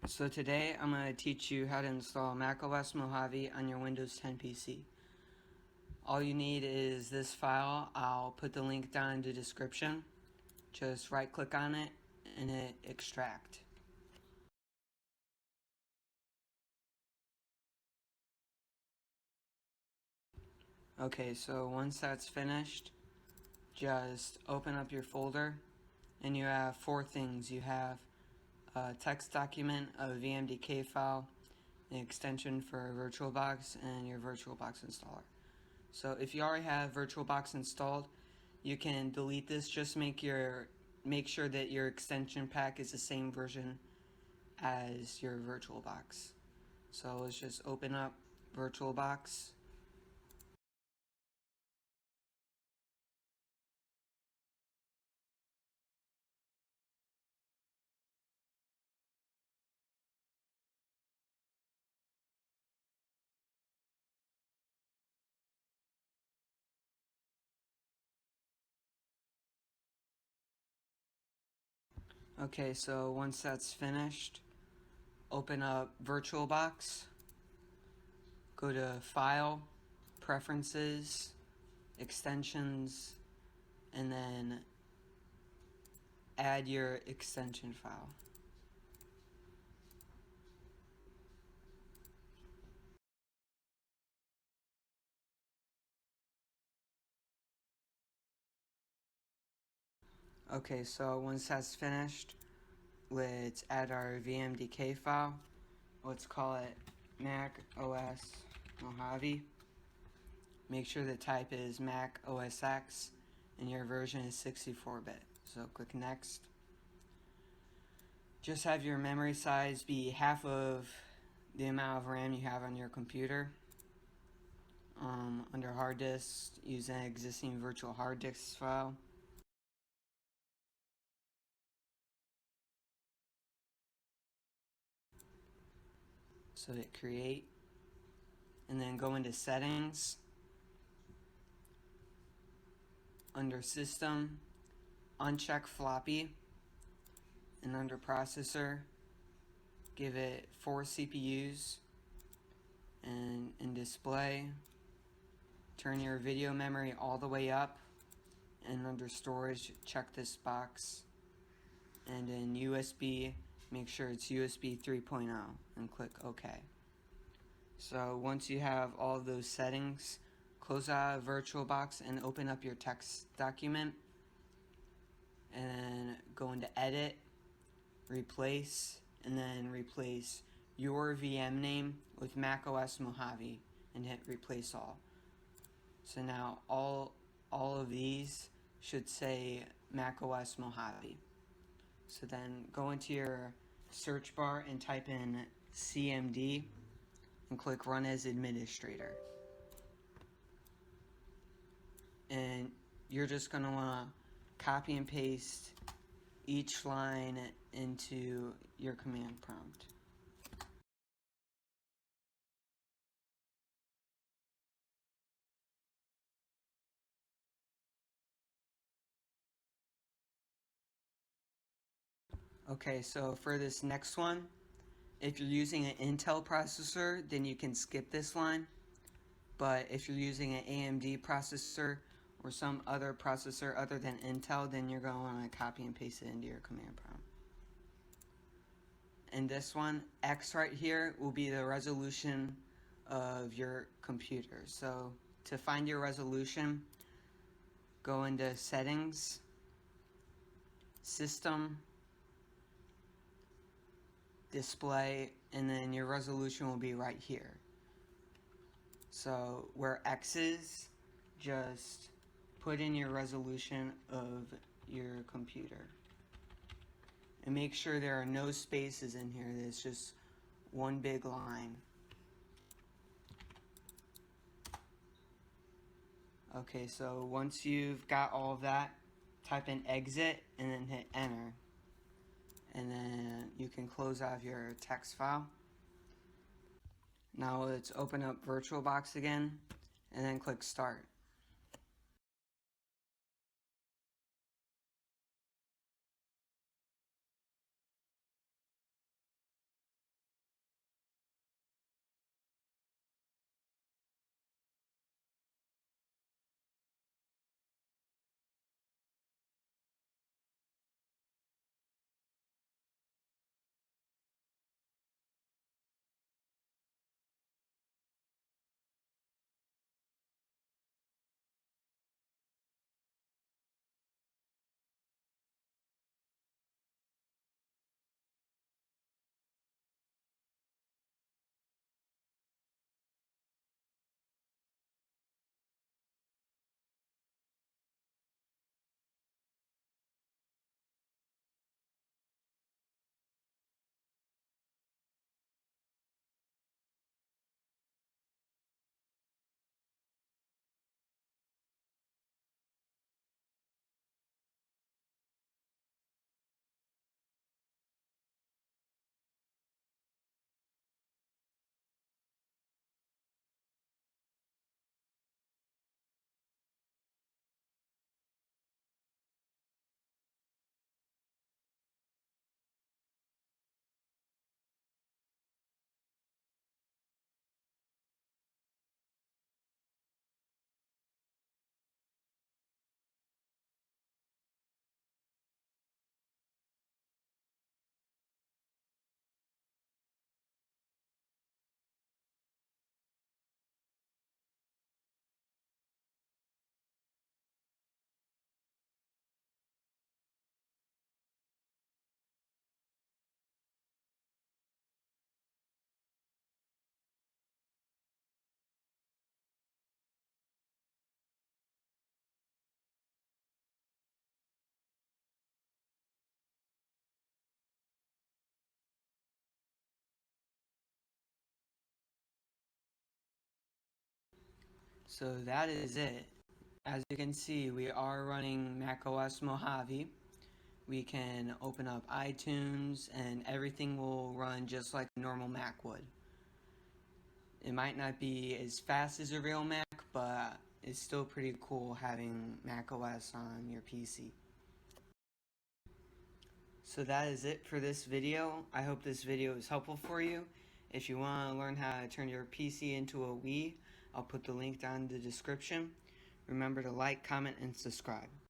So today I'm going to teach you how to install macOS Mojave on your Windows 10 PC. All you need is this file. I'll put the link down in the description. Just right click on it and hit extract. Okay, so once that's finished, just open up your folder and you have four things. You have a text document, a VMDK file, an extension for VirtualBox, and your VirtualBox installer. So if you already have VirtualBox installed, you can delete this. Just make sure that your extension pack is the same version as your VirtualBox. So let's just open up VirtualBox. Okay, so once that's finished, open up VirtualBox, go to File, Preferences, Extensions, and then add your extension file. Okay, so once that's finished, let's add our VMDK file. Let's call it MacOS Mojave. Make sure the type is Mac OS X and your version is 64-bit. So click Next. Just have your memory size be half of the amount of RAM you have on your computer. Under hard disk, use an existing virtual hard disk file. So hit create, and then go into settings. Under system, uncheck floppy, and under processor, give it 4 CPUs, and in display, turn your video memory all the way up, and under storage, check this box, and in USB, make sure it's USB 3.0 and click OK. So once you have all of those settings, close out of VirtualBox and open up your text document, and go into Edit, Replace, and then replace your VM name with macOS Mojave and hit Replace All. So now all of these should say macOS Mojave. So then go into your search bar and type in CMD and click Run as Administrator. And you're just going to want to copy and paste each line into your command prompt. Okay, so for this next one, if you're using an Intel processor, then you can skip this line. But if you're using an AMD processor or some other processor other than Intel, then you're going to want to copy and paste it into your command prompt. And this one, X right here, will be the resolution of your computer. So to find your resolution, go into Settings, System, Display, and then your resolution will be right here. So where X is, just put in your resolution of your computer. And make sure there are no spaces in here. There's just one big line. Okay, so once you've got all of that, type in exit and then hit enter. And then you can close out your text file. Now let's open up VirtualBox again and then click Start. So that is it. As you can see, we are running macOS Mojave. We can open up iTunes and everything will run just like a normal Mac would. It might not be as fast as a real Mac, but it's still pretty cool having macOS on your PC. So that is it for this video. I hope this video is helpful for you. If you want to learn how to turn your PC into a Wii, I'll put the link down in the description. Remember to like, comment, and subscribe.